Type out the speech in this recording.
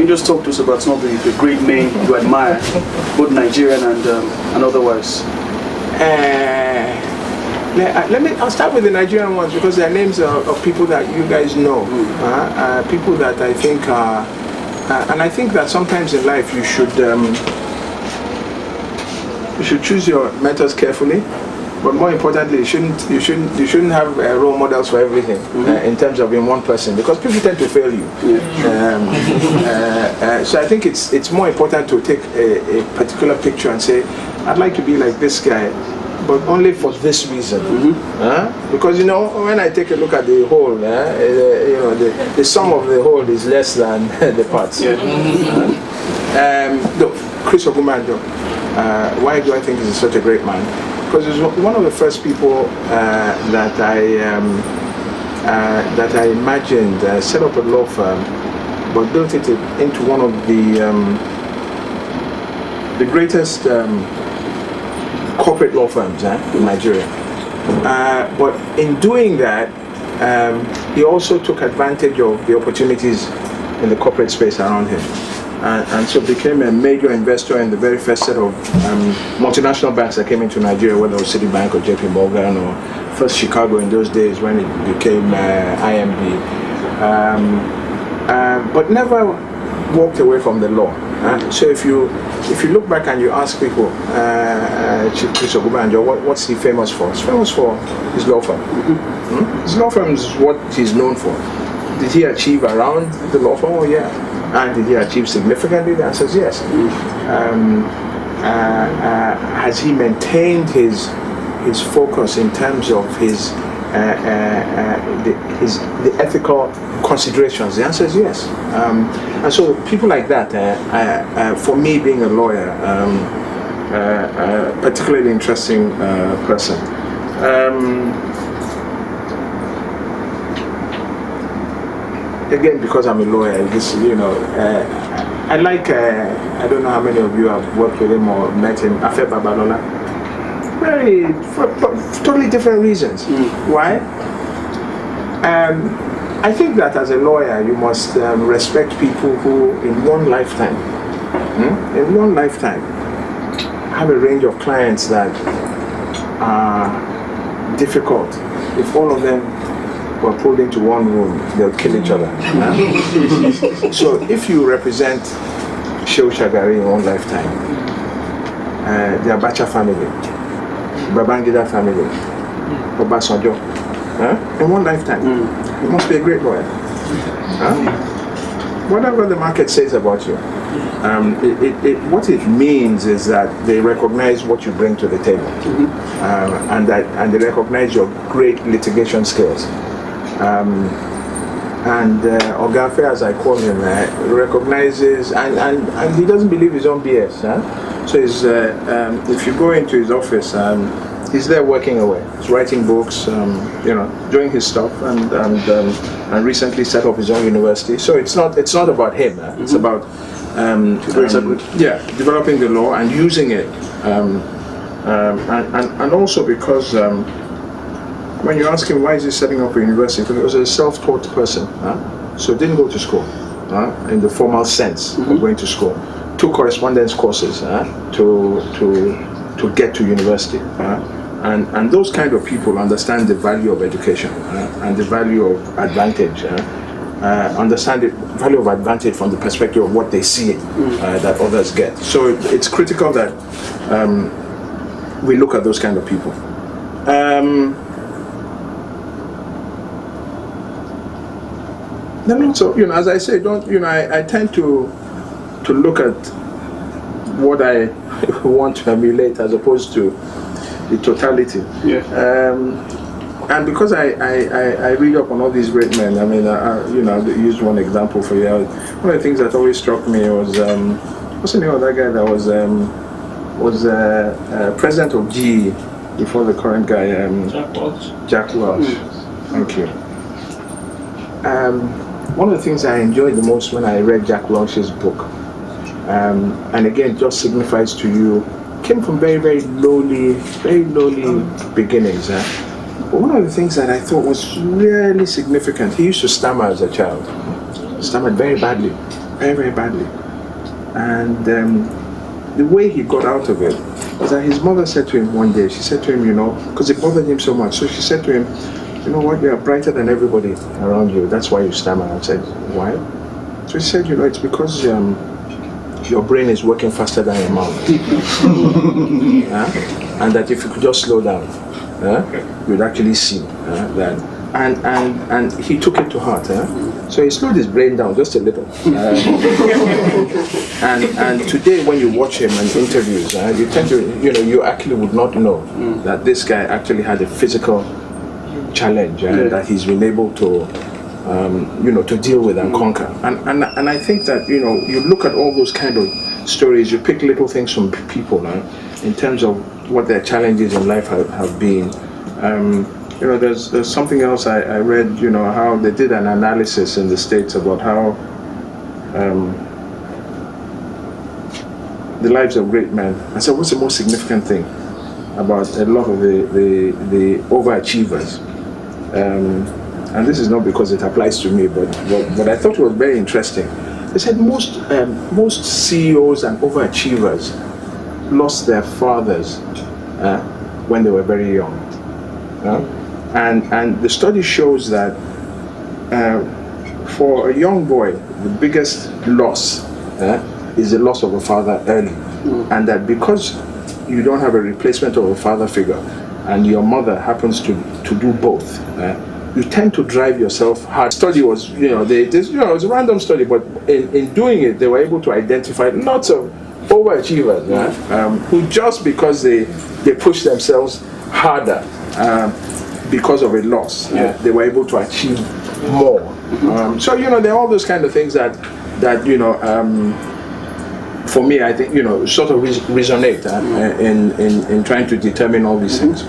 Can you just talk to us about some of the great men you admire, both Nigerian and otherwise? I'll start with the Nigerian ones because they're names of people that you guys know. People that I think are, and I think that sometimes in life you should choose your mentors carefully. But more importantly, you shouldn't have role models for everything in terms of in one person, because people tend to fail you. So I think it's more important to take a particular picture and say, I'd like to be like this guy, but only for this reason. Because when I take a look at the whole, the sum of the whole is less than the parts. Chris Okomu, why do I think he's such a great man? Because he's one of the first people that I imagined set up a law firm, but built it into one of the greatest corporate law firms in Nigeria. But in doing that, he also took advantage of the opportunities in the corporate space around him. And so became a major investor in the very first set of multinational banks that came into Nigeria, whether it was Citibank or JP Morgan or first Chicago in those days when it became IMB. But never walked away from the law. So if you look back and you ask people, Chief Chris Okomu, what's he famous for? He's famous for his law firm. His law firm is what he's known for. Did he achieve around the law firm? Oh yeah. And did he achieve significantly? The answer is yes. Has he maintained his focus in terms of the ethical considerations? The answer is yes. And so people like that, for me being a lawyer, particularly interesting person. Again, because I'm a lawyer, I like, I don't know how many of you have worked with him or met him, Afe Babalola. For totally different reasons. Why? I think that as a lawyer, you must respect people who, in one lifetime, have a range of clients that are difficult. If all of them were pulled into one room, they'll kill each other. So if you represent Shehu Shagari in one lifetime, the Abacha family, Babangida family, Obasanjo, in one lifetime, you must be a great lawyer. Whatever the market says about you, what it means is that they recognize what you bring to the table, and they recognize your great litigation skills. And Ogafe, as I call him, recognizes and he doesn't believe his own BS. So if you go into his office, he's there working away. He's writing books, doing his stuff, and recently set up his own university. So it's not about him. It's about developing the law and using it, and also because. When you ask him why is he setting up a university, because he was a self-taught person, so didn't go to school in the formal sense of going to school. Took correspondence courses to get to university, and those kind of people understand the value of education and the value of advantage. Understand the value of advantage from the perspective of what they see that others get. So it's critical that we look at those kind of people. Then also, as I say, I tend to look at what I want to emulate as opposed to the totality. And because I read up on all these great men, I mean, I'll use one example for you. One of the things that always struck me was, what's the name of that guy that was president of GE before the current guy? Jack Welch. Thank you. One of the things I enjoyed the most when I read Jack Welch's book, and again, just signifies to you, came from very, very lowly beginnings. But one of the things that I thought was really significant, he used to stammer as a child. Stammered very badly. very, very badly. And the way he got out of it was that his mother said to him one day, she said to him, because it bothered him so much, so she said to him, you know what, you are brighter than everybody around you, that's why you stammer. I said, why? So he said, it's because your brain is working faster than your mouth. And that if you could just slow down, you'd actually see that. And he took it to heart. So he slowed his brain down just a little. And today when you watch him in interviews, you tend to, you actually would not know that this guy actually had a physical challenge that he's been able to to deal with and conquer. And I think that, you look at all those kind of stories, you pick little things from people in terms of what their challenges in life have been. There's something else I read, how they did an analysis in the States about how the lives of great men. I said, what's the most significant thing about a lot of the overachievers? And this is not because it applies to me, but I thought it was very interesting. They said most CEOs and overachievers lost their fathers when they were very young. And the study shows that for a young boy, the biggest loss is the loss of a father early. And that because you don't have a replacement of a father figure, and your mother happens to do both, you tend to drive yourself hard. Study was, it was a random study, but in doing it, they were able to identify lots of overachievers who, just because they push themselves harder because of a loss, they were able to achieve more. So there are all those kind of things that for me, I think sort of resonate in trying to determine all these things.